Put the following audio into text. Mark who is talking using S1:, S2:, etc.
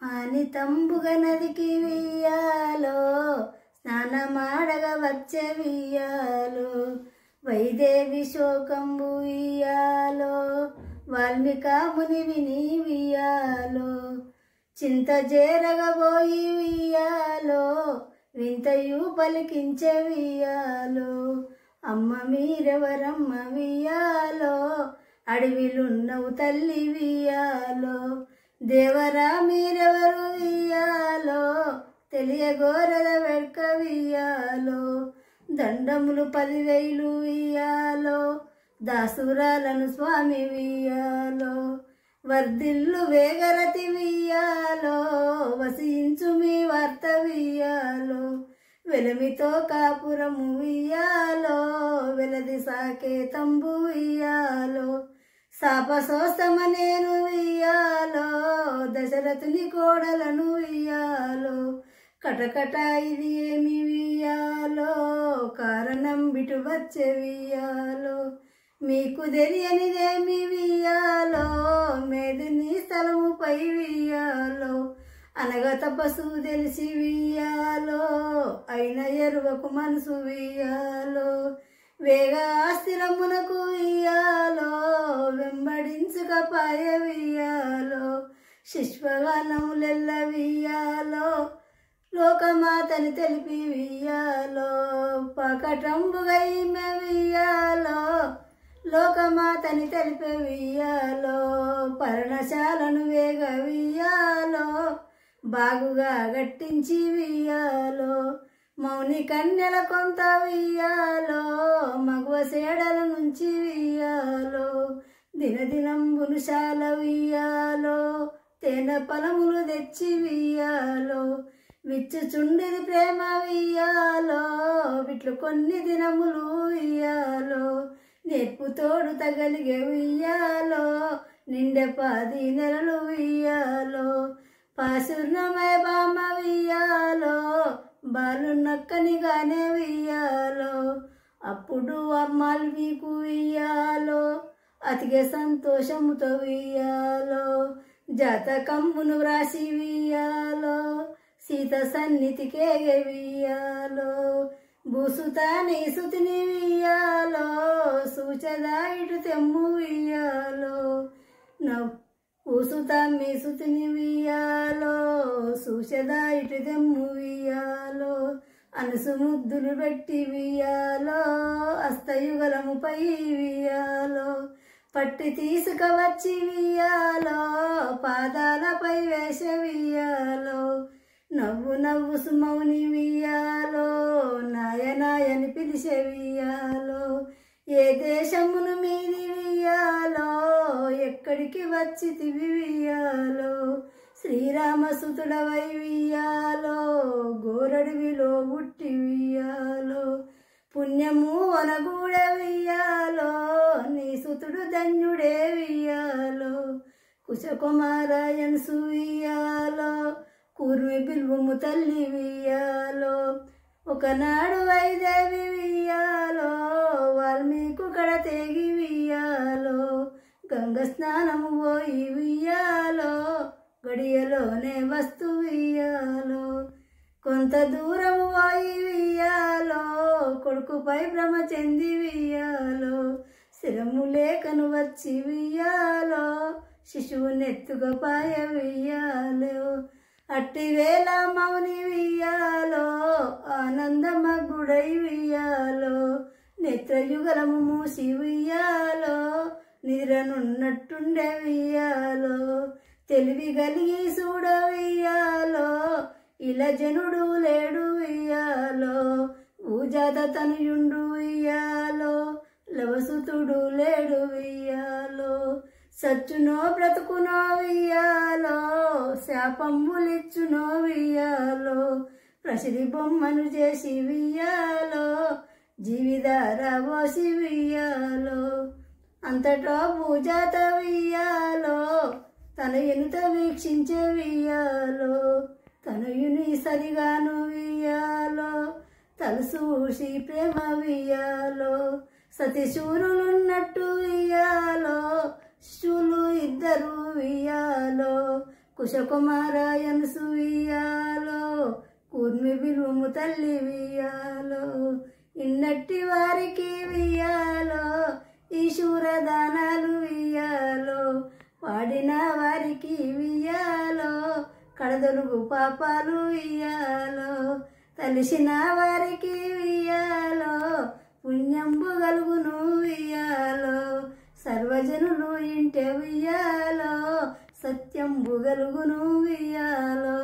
S1: ఆనితంబుగ నదికి వియ్యాలో స్నానమాడగ వచ్చే వియ్యాలో వైదేవి శోకంబు వియ్యాలో వాల్మీకాముని విని వియ్యాలో చింత చేరగబోయి వియ్యాలో వింతయు పలికించే వియ్యాలో అమ్మ మీరెవరమ్మ వియ్యాలో అడవిలున్నవు తల్లి వియ్యాలో దేవరా మీరెవరు వియ్యాలో తెలియగోరద వెడ్క వియ్యాలో దండములు 10,000 వియ్యాలో దాసురాలను స్వామి వియ్యాలో వర్ధిల్లు వేగరతి వియ్యాలో వసించు మీ వార్త వియ్యాలో వెలమితో కాపురము వియ్యాలో వెలది సాకేతంబు వియ్యాలో శాపసోస్తమనేను వియ్యాలో దశరథుని కోడలను వియ్యాలో కటకట ఇది ఏమి వియ్యాలో కారణం బిటు వచ్చే వియ్యాలో మీకు తెలియనిదేమి వియ్యాలో మేదిని స్థలముపై వియ్యాలో అనగా తపస్సు తెలిసి వియ్యాలో అయిన ఎరువకు మనసు వియ్యాలో వేగ స్థిరమునకు వియ్యాలో వెంబడించుక పాయ వియ్యాలో శిష్వగానములెల్ల వియ్యాలో లోకమాతని తెలిపి వియ్యాలో పకటంబుగా ఈమె వియ్యాలో లోకమాతని తెలిపి వియ్యాలో పర్ణశాలను వేగ వియ్యాలో బాగుగా గట్టించి వియ్యాలో మౌని కన్యల కొంత వియ్యాలో మగవ సేడల నుంచి వియ్యాలో దినదినంబును శాల వియ్యాలో తేనె ఫలములు తెచ్చి వియ్యాలో విచ్చుచుండిది ప్రేమ వియ్యాలో విట్లు కొన్ని దినములు వియ్యాలో నేర్పుతోడు తగలిగే వియ్యాలో నిండె 10 నెలలు వియ్యాలో పాశుర్ణమయ బామ వియ్యాలో బాలు నక్కనిగానే వియ్యాలో అప్పుడు అమ్మాలు మీకు వియ్యాలో అతిగే సంతోషముతో వియ్యాలో జాతకంబును వ్రాసి వియ్యాలో సీత సన్నిధికే వియ్యాలో భూసుతాని సుతిని వియ్యాలో సూచదా ఇటు తెమ్ము వియ్యాలో పూసుతా మీ సుతిని వియ్యాలో సూచదా ఇటు తెమ్ము వియ్యాలో అనసు ముద్దులు పెట్టి వియ్యాలో అస్తయుగలముపై వియ్యాలో పట్టి తీసుకవచ్చి వియ్యాలో పాదాలపై వేస వియ్యాలో నవ్వు నవ్వు సుమౌని వియ్యాలో నాయనాయని పిలిచే వియ్యాలో ఏ దేశమును మీది వియ్యాలో ఎక్కడికి వచ్చి తివి వియ్యాలో శ్రీరామసుతుడవై వియ్యాలో గోరడివిలో పుట్టి వియ్యాలో పుణ్యము వనగూడ వియ్యాలో నీ సుతుడు ధన్యుడే వియ్యాలో కుశకుమారాయన్ సువియ్యాలో కూర్మి బిల్వము తల్లి వియ్యాలో ఒకనాడు వైదేవి వియ్యాలో వాల్మీకు కడ తెగి వియ్యాలో గంగ స్నానము పోయి వియ్యాలో గడియలోనే వస్తు వియ్యాలో కొంత దూరం పోయి వియ్యాలో కొడుకుపై భ్రమ చెంది వియ్యాలో శిరము లేఖను వచ్చి వియ్యాలో శిశువు నెత్తుగా పాయ వియ్యాలో అట్టి వేళ మౌని వియ్యాలో ఆనందమగ్గుడై వియ్యాలో నేత్రయుగలము మూసి వియ్యాలో నిద్రనున్నట్టుండే వియ్యాలో తెలివి కలిగి చూడ వియ్యాలో ఇలా జనుడు లేడు వియ్యాలో ఊజాత తనయుండు వియ్యాలో లవసుతుడు లేడు వియ్యాలో సచ్చునో బ్రతుకునో వియ్యాలో శాపంబులిచ్చునో వియ్యాలో ప్రసిద్ధి బొమ్మను చేసి వియ్యాలో జీవిదార పోసి వియ్యాలో అంతటా పూజాత వియ్యాలో తనయునిత వీక్షించే వియ్యాలో తనయుని సరిగాను వియ్యాలో తలసూసి ప్రేమ వియ్యాలో సతిశూరులున్నట్టు వియ్యాలో శిశువులు 2 వియ్యాలో కుశకుమారాయన్సు వియ్యాలో కూర్మి విలుము తల్లి వియ్యాలో ఇన్నట్టి వారికి వియ్యాలో ఈశ్వరదానాలు వియ్యాలో వాడిన వారికి వియ్యాలో కడదొలుగు పాపాలు వియ్యాలో తలిసిన వారికి వియ్యాలో పుణ్యంబు గలుగును వియ్యాలో సర్వజనులు ఇంటే వియ్యాలో సత్యంబు గలుగును వియ్యాలో